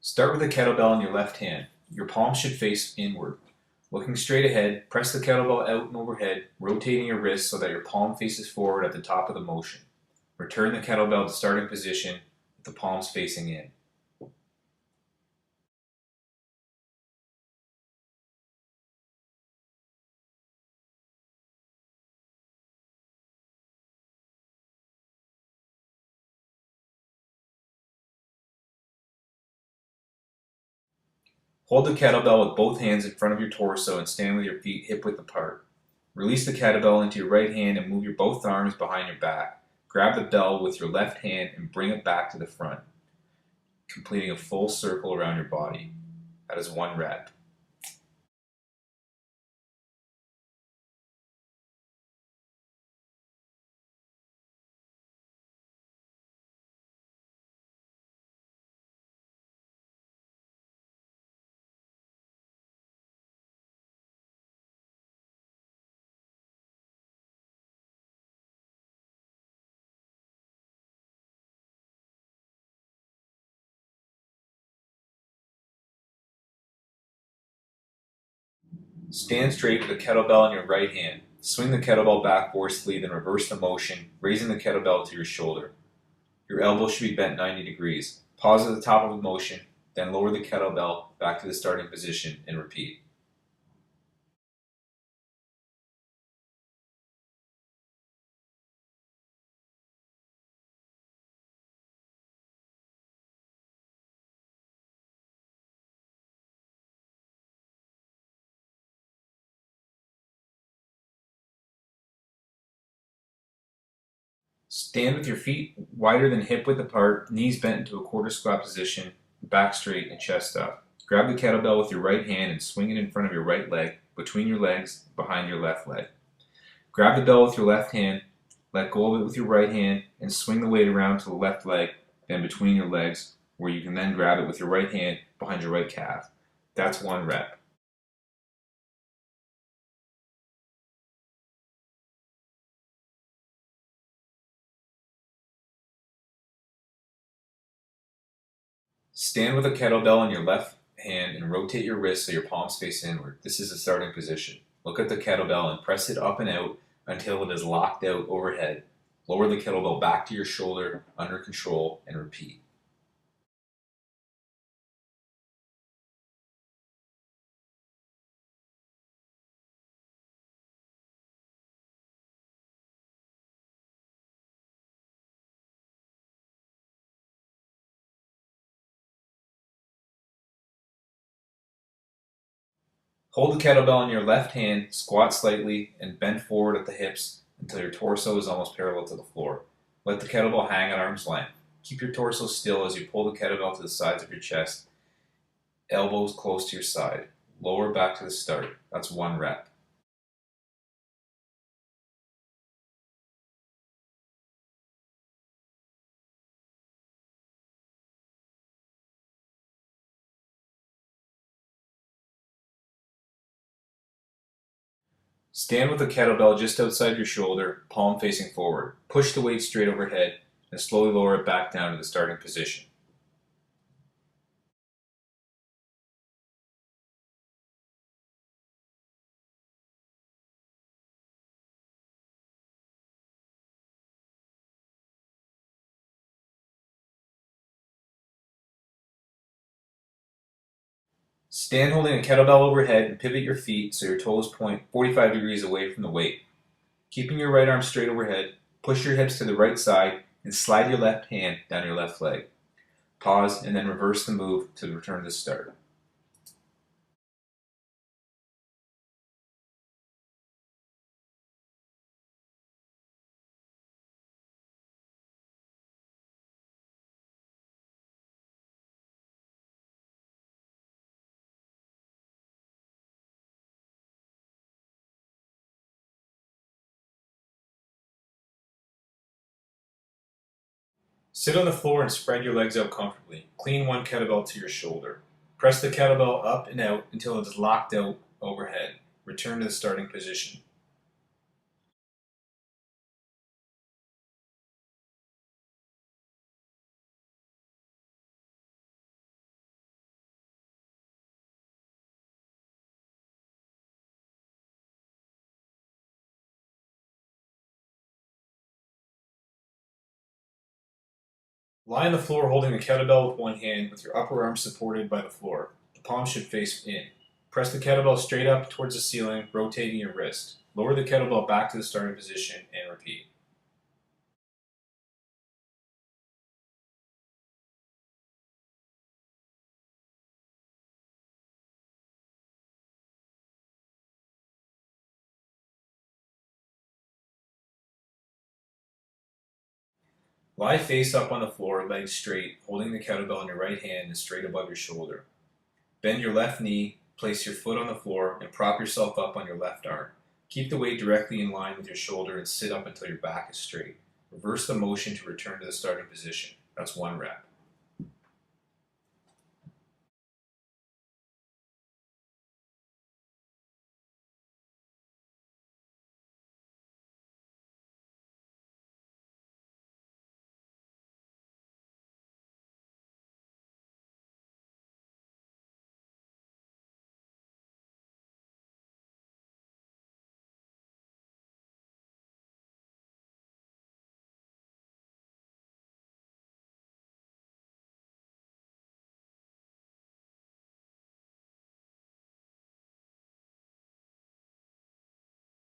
Start with the kettlebell in your left hand. Your palms should face inward. Looking straight ahead, press the kettlebell out and overhead, rotating your wrist so that your palm faces forward at the top of the motion. Return the kettlebell to starting position with the palms facing in. Hold the kettlebell with both hands in front of your torso and stand with your feet hip-width apart. Release the kettlebell into your right hand and move your both arms behind your back. Grab the bell with your left hand and bring it back to the front, completing a full circle around your body. That is 1 rep. Stand straight with the kettlebell in your right hand. Swing the kettlebell back forcefully, then reverse the motion, raising the kettlebell to your shoulder. Your elbow should be bent 90 degrees. Pause at the top of the motion, then lower the kettlebell back to the starting position and repeat. Stand with your feet wider than hip width apart, knees bent into a quarter squat position, back straight and chest up. Grab the kettlebell with your right hand and swing it in front of your right leg, between your legs, behind your left leg. Grab the bell with your left hand, let go of it with your right hand, and swing the weight around to the left leg, then between your legs, where you can then grab it with your right hand behind your right calf. That's 1 rep. Stand with a kettlebell in your left hand and rotate your wrist so your palms face inward. This is the starting position. Look at the kettlebell and press it up and out until it is locked out overhead. Lower the kettlebell back to your shoulder, under control, and repeat. Hold the kettlebell in your left hand, squat slightly, and bend forward at the hips until your torso is almost parallel to the floor. Let the kettlebell hang at arm's length. Keep your torso still as you pull the kettlebell to the sides of your chest, elbows close to your side. Lower back to the start. That's 1 rep. Stand with the kettlebell just outside your shoulder, palm facing forward. Push the weight straight overhead and slowly lower it back down to the starting position. Stand holding a kettlebell overhead and pivot your feet so your toes point 45 degrees away from the weight. Keeping your right arm straight overhead, push your hips to the right side and slide your left hand down your left leg. Pause and then reverse the move to return to the start. Sit on the floor and spread your legs out comfortably. Clean 1 kettlebell to your shoulder. Press the kettlebell up and out until it is locked out overhead. Return to the starting position. Lie on the floor holding the kettlebell with one hand with your upper arm supported by the floor. The palm should face in. Press the kettlebell straight up towards the ceiling, rotating your wrist. Lower the kettlebell back to the starting position and repeat. Lie face up on the floor, legs straight, holding the kettlebell in your right hand and straight above your shoulder. Bend your left knee, place your foot on the floor, and prop yourself up on your left arm. Keep the weight directly in line with your shoulder and sit up until your back is straight. Reverse the motion to return to the starting position. That's 1 rep.